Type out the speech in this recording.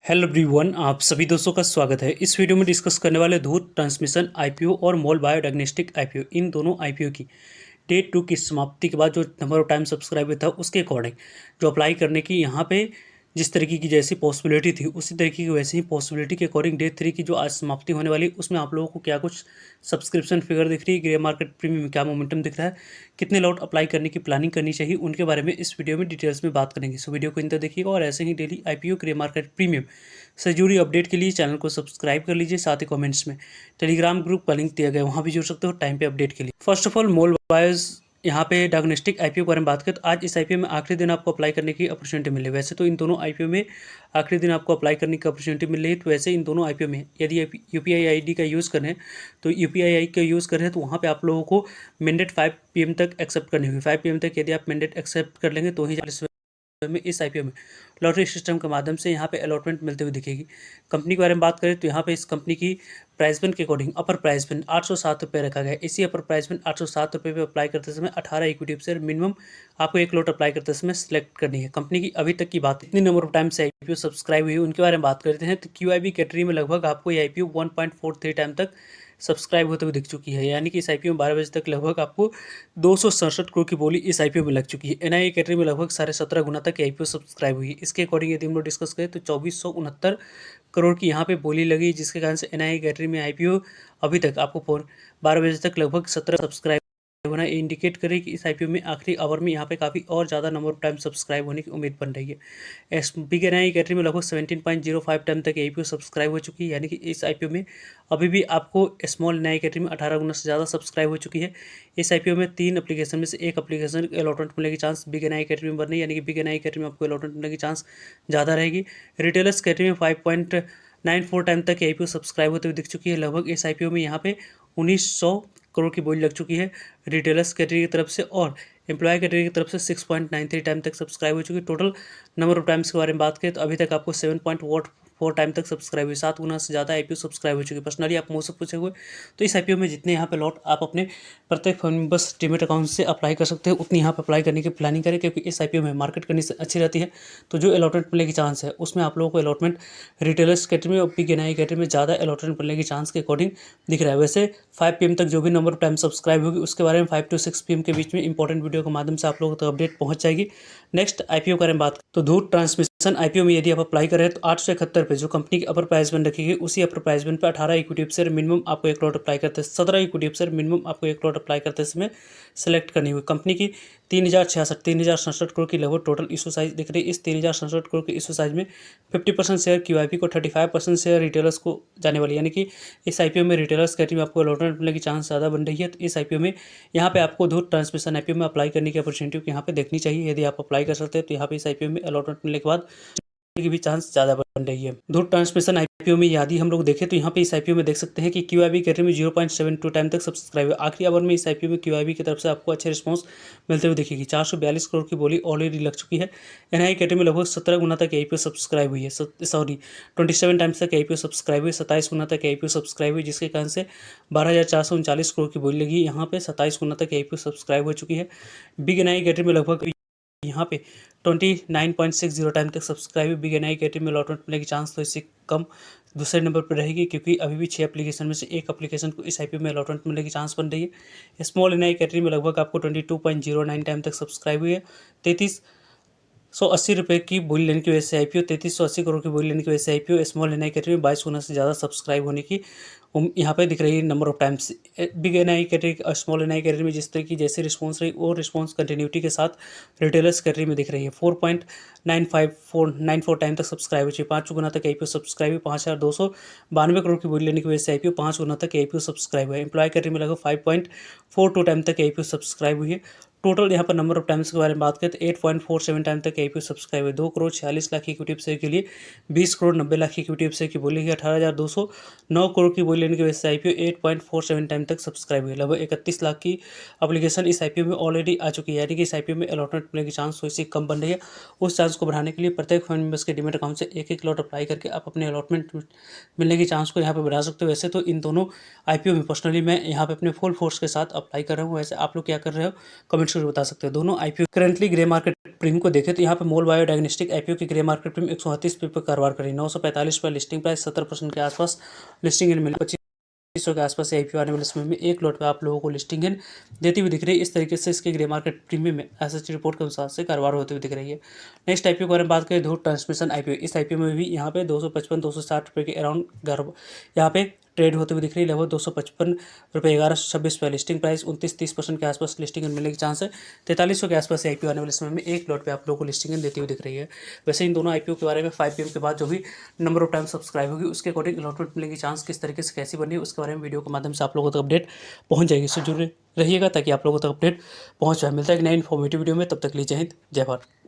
Hello everyone, आप सभी दोस्तों का स्वागत है। इस वीडियो में डिस्कस करने वाले धूर्त ट्रांसमिशन आईपीओ और मोल बायोडायग्नोस्टिक आईपीओ, इन दोनों आईपीओ की डे 2 की समाप्ति के बाद जो नंबर ऑफ टाइम सब्सक्राइबर था उसके अकॉर्डिंग जो अप्लाई करने की यहाँ पे जिस तरीके की जैसी पॉसिबिलिटी थी उसी तरीके की वैसे ही पॉसिबिलिटी के अकॉर्डिंग डे 3 की जो आज समाप्ति होने वाली उसमें आप लोगों को क्या कुछ सब्सक्रिप्शन फिगर दिख रही है, ग्रे मार्केट प्रीमियम में क्या मोमेंटम दिख रहा है, कितने लॉट अप्लाई करने की प्लानिंग करनी चाहिए, उनके बारे में इस वीडियो में डिटेल्स में बात करेंगे। सो वीडियो को इंतजार देखिएगा और ऐसे ही daily IPO grey market premium से जुड़ी अपडेट के लिए चैनल को सब्सक्राइब कर लीजिए। साथ ही कमेंट्स में टेलीग्राम ग्रुप का लिंक दिया गया है, वहाँ भी जुड़ सकते हो टाइम पे अपडेट के लिए। First of all mole BIOS यहाँ पे डायग्नोस्टिक आईपीओ के बारे में बात करें तो आज इस आईपीओ में आखिरी दिन आपको अप्लाई करने की अपॉर्चुनिटी मिली। वैसे तो इन दोनों आईपीओ में आखिरी दिन आपको अप्लाई करने की अपॉर्चुनिटी मिल रही है, तो वैसे इन दोनों आईपीओ में यदि आप यूपीआई आईडी का यूज़ करें तो यूपीआई आई का यूज़ करें तो वहाँ पे आप लोगों को मैंडेट 5 PM तक एक्सेप्ट करनी होगी। 5 PM तक यदि आप मैंडेट एक्सेप्ट कर लेंगे तो ही में इस आईपीओ में लॉटरी सिस्टम के माध्यम से यहाँ पे अलॉटमेंट मिलते हुए दिखेगी। कंपनी के बारे में बात करें तो यहाँ पे इस कंपनी की प्राइस बैंड के अकॉर्डिंग अपर प्राइस बैंड 807 रुपये रखा गया है। इसी अपर प्राइस बैंड 807 रुपये पे अप्लाई करते समय 18 इक्विटी शेयर मिनिमम आपको एक लॉट अप्लाई करते समय सिलेक्ट करनी है। कंपनी की अभी तक की बात इतनी नंबर ऑफ टाइम से आईपीओ सब्सक्राइब हुई उनके बारे में बात करते हैं तो क्यूआईबी कैटेगरी में लगभग आपको ये आईपीओ 1.43 टाइम तक सब्सक्राइब होते हुए दिख चुकी है, यानी कि इस आईपीओ में 12 बजे तक लगभग आपको 267 करोड़ की बोली इस आईपीओ में लग चुकी है। एनआईए कैटेगरी में लगभग 17.5 गुना तक आईपीओ सब्सक्राइब हुई है। इसके अकॉर्डिंग यदि हम लोग डिस्कस करें तो 2469 करोड़ की यहाँ पे बोली लगी, जिसके कारण से एनआईए कैटेगरी में आईपीओ अभी तक आपको 12 बजे तक लगभग 17 सब्सक्राइब होना इंडिकेट करे कि इस आईपीओ में आखिरी आवर में यहाँ पे काफ़ी और ज़्यादा नंबर ऑफ टाइम सब्सक्राइब होने की उम्मीद बन रही है। बिग एनआई कैटेगरी में लगभग 17.05 टाइम तक आईपीओ सब्सक्राइब हो चुकी है, यानी कि इस आईपीओ में अभी भी आपको स्मॉल एनआई कैटेगरी में 18 गुना से ज़्यादा सब्सक्राइब हो चुकी है। इस आईपीओ में 3 एप्लीकेशन में से एक एप्लीकेशन अलॉटमेंट मिलने की चांस बिग एनआई कैटेगरी में बन रही है, यानी कि बिग एनआई कैटेगरी में आपको अलॉटमेंट मिलने की चांस ज़्यादा रहेगी। रिटेलर्स कैटेगरी में 5.94 टाइम तक आईपीओ सब्सक्राइब होते हुए दिख चुकी है। लगभग इस आईपीओ में यहाँ पे 1900 करोड़ की बोली लग चुकी है रिटेलर्स कैटेगरी की तरफ से, और एम्प्लॉय कैटेगरी की तरफ से 6.93 टाइम तक सब्सक्राइब हो चुकी है। टोटल नंबर ऑफ टाइम्स के बारे में बात करें तो अभी तक आपको 7.4 टाइम तक सब्सक्राइब हुई, 7 गुना से ज़्यादा आईपीओ सब्सक्राइब हो चुकी है। पर्सनली आप मुझसे पूछे हुए तो इस आईपीओ में जितने यहाँ पे लॉट आप अपने प्रत्येक फंड मेंबर्स डीमेट अकाउंट से अप्लाई कर सकते हैं उतनी यहाँ पे अप्लाई करने की प्लानिंग करें, क्योंकि इस आईपीओ में मार्केट कंडीशन अच्छी रहती है तो जो अलॉटमेंट मिलने की चांस है उसमें आप लोगों को अलॉटमेंट रिटेलर्स कैटेगरी में और बिग एनआई कैटेगरी में ज़्यादा अलॉटमेंट मिलने की चांस के अकॉर्डिंग दिख रहा है। वैसे 5 PM तक जो भी नंबर ऑफ टाइम सब्सक्राइब होगी उसके बारे में 5 to 6 PM के बीच में इंपॉर्टेंट वीडियो के माध्यम से आप लोगों तक अपडेट पहुंच जाएगी। नेक्स्ट आईपीओ के बारे में बात तो धूर्त ट्रांसमिशन आईपीओ में यदि आप अप्लाई करें तो 871 पे जो कंपनी की अपर प्राइस बैंड रखी गई उसी अपर प्राइस बैंड पे 18 इक्विटी शेयर मिनिमम आपको एक लॉट अप्लाई करते 17 इक्विटी शेयर मिनिमम आपको एक लॉट अप्लाई करते समय सेलेक्ट करनी हुई। कंपनी की 3067 करोड़ की लगभग टोटल इशू साइज दिख रही है। इस 3067 करोड़ के इशू साइज में 50% शेयर क्यूआईपी को, 35% शेयर रिटेलर्स को जाने वाली, यानी कि इस आईपीओ में रिटेलर्स कैटेगरी में आपको अलॉटमेंट मिलने की चांस ज़्यादा बन रही है। तो इस आईपीओ में यहाँ पे आपको धूर्त ट्रांसमिशन आईपीओ में अप्लाई करने की अपॉर्चुनिटी यहाँ पे देखनी चाहिए। यदि आप अप्लाई कर सकते हैं तो यहाँ पे इस आईपीओ में अलॉटमेंट मिलने के बाद की भी चांस ज़्यादा बन रही है। धूर्त ट्रांसमिशन आईपीओ में यदि हम लोग देखें तो यहाँ पे इस आईपीओ में देख सकते हैं कि क्यूआईबी कैटेगरी में 0.72 टाइम तक सब्सक्राइब है। आखिरी आवर में इस आईपीओ में क्यूआईबी की तरफ से आपको अच्छे रिस्पॉन्स मिलते हुए दिखेगी। 442 करोड़ की बोली ऑलरेडी लग चुकी है। एनआई कैटेगरी में लगभग 17 गुना तक आईपीओ सब्सक्राइब हुई है, 27 टाइम्स तक आईपीओ सब्सक्राइब हुई, 27 गुना तक आईपीओ सब्सक्राइब हुई, जिसके कारण से 12,439 करोड़ की बोली लगी। यहाँ पे 27 गुना तक आईपीओ सब्सक्राइब हो चुकी है। बिग एनआई कैटेगरी में लगभग यहाँ पे 29.60 टाइम तक सब्सक्राइब बिग एनआई कैटेगरी में अलॉटमेंट मिलने की चांस तो इससे कम दूसरे नंबर पर रहेगी, क्योंकि अभी भी 6 एप्लीकेशन में से एक एप्लीकेशन को इस आईपीओ में अलॉटमेंट मिलने की चांस बन रही है। स्मॉल एनआई कैटेगरी में लगभग आपको 22.09 टाइम तक सब्सक्राइब हुई है। 3380 रुपये की बोली लेने की वजह से आईपीओ 3380 करोड़ की बोली लेने की वजह से आईपीओ स्मॉल एनआई कैटेगरी में 22 गुना से ज़्यादा सब्सक्राइब होने की यहाँ पे दिख रही है number of times. Big NI category और स्मॉल एनआई कैटेगरी में जिस तरह की जैसे रिस्पॉन्स रही वो रिस्पॉन्स कंटिन्यूटी के साथ रिटेलर्स कैटेगरी में दिख रही है। 4.9594 टाइम तक सब्सक्राइब हुई, 5 गुना तक आईपीओ सब्सक्राइब हुई, 5292 करोड़ की बोली लेने की वजह से आईपीओ 5 गुना तक आईपीओ सब्सक्राइब हुआ है। एम्प्लॉय कैटेगरी में लगभग 5.42 टाइम तक आईपीओ सब्सक्राइब हुई है। टोटल यहाँ पर नंबर ऑफ टाइम्स के बारे में बात करें तो 8.47 टाइम तक आईपीओ सब्सक्राइब है। 2 करोड़ 46 लाख इक्विटी शेयर के लिए 20 करोड़ 90 लाख इक्विटी शेयर की बोली है। 18,209 करोड़ की बोली लेने की वजह से आईपीओ 8.47 टाइम तक सब्सक्राइब हुई। लगभग 31 लाख की एप्लीकेशन इस आईपीओ में ऑलरेडी आ चुकी है, यानी कि इस आईपीओ में अलॉटमेंट मिलने की चांस थोड़ी सी कम बन रही है। उस चांस को बढ़ाने के लिए प्रत्येक फंड मेंबर्स के डीमेट अकाउंट से एक लॉट अप्लाई करके आप अपने अलॉटमेंट मिलने की चांस को यहाँ पे बढ़ा सकते हो। वैसे तो इन दोनों आईपीओ में पर्सनली मैं यहाँ पे अपने फुल फोर्स के साथ अप्लाई कर रहा हूँ। वैसे आप लोग क्या कर रहे हो कमेंट सेक्शन बता सकते हैं। दोनों IPO currently grey market premium को देखें तो यहाँ पे मोल बायो डायग्नोस्टिक आईपीओ की ग्रे मार्केट प्रीमियम 138 पे कारोबार करी, 945 पर लिस्टिंग प्राइस, 70% के आसपास लिस्टिंग इन मिली। 2500 के आसपास आईपीओ आने वाले समय में एक लॉट पे आप लोगों को लिस्टिंग इन देती हुई दिख रही है। इस तरीके से इसके ग्रे मार्केट प्रीमियम में एसएससी रिपोर्ट के अनुसार से कारोबार होते हुए दिख रही है। नेक्स्ट आईपीओ के बारे में बात करें, धूर्त ट्रांसमिशन आईपीओ। इस आईपीओ में भी यहाँ पे 255 260 रुपये के अराउंड यहाँ पे ट्रेड होते हुए दिख रही है। लगभग 255 रुपये 1126 पे लिस्टिंग प्राइस, 29-30% के आसपास लिस्टिंग इन मिलने के चांस है। 4300 के आसपास आईपीओ आने वाले समय में एक लॉट पे आप लोगों को लिस्टिंग इन देती हुई दिख रही है। वैसे इन दोनों आईपीओ के बारे में 5 PM के बाद जो भी नंबर ऑफ टाइम सब्सक्राइब होगी उसके अकॉर्डिंग अलॉटमेंट मिलने की चांस किस तरीके से कैसी बनी है उसके बारे में वीडियो के माध्यम से आप लोगों तक अपडेट पहुंच जाएगी। इससे जुड़े रहिएगा ताकि आप लोगों तक अपडेट पहुंच जाए। मिलता है एक नई इन्फॉर्मेटिव वीडियो में, तब तक के लिए जय हिंद जय भारत।